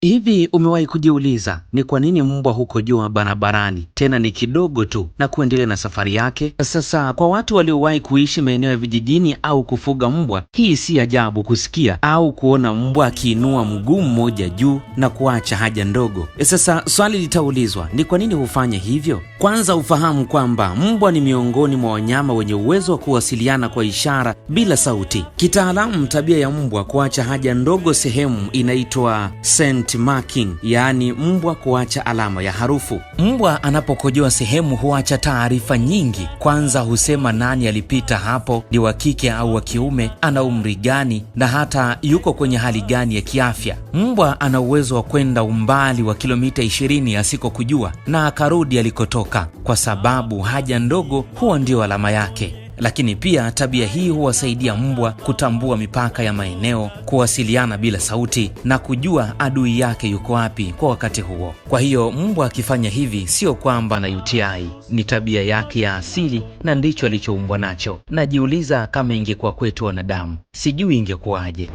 Hivi umewahi kujiuliza ni kwa nini mbwa huko juu barabarani tena ni kidogo tu na kuendelea na safari yake? Sasa kwa watu waliowahi kuishi maeneo ya vijijini au kufuga mbwa, hii si ajabu kusikia au kuona mbwa akiinua mguu mmoja juu na kuacha haja ndogo. Sasa swali litaulizwa, ni kwa nini hufanya hivyo? Kwanza ufahamu kwamba mbwa ni miongoni mwa wanyama wenye uwezo wa kuwasiliana kwa ishara bila sauti. Kitaalamu, tabia ya mbwa kuacha haja ndogo sehemu inaitwa scent marking, yaani mbwa kuacha alama ya harufu. Mbwa anapokojoa sehemu huacha taarifa nyingi. Kwanza husema nani alipita hapo, ni wa kike au wa kiume, ana umri gani, na hata yuko kwenye hali gani ya kiafya. Mbwa ana uwezo wa kwenda umbali wa kilomita 20 asikokujua na akarudi alikotoka, kwa sababu haja ndogo huwa ndio alama yake. Lakini pia tabia hii huwasaidia mbwa kutambua mipaka ya maeneo, kuwasiliana bila sauti na kujua adui yake yuko wapi kwa wakati huo. Kwa hiyo mbwa akifanya hivi sio kwamba na UTI, ni tabia yake ya asili na ndicho alichoumbwa nacho. Najiuliza kama ingekuwa kwetu wanadamu, sijui ingekuwaje.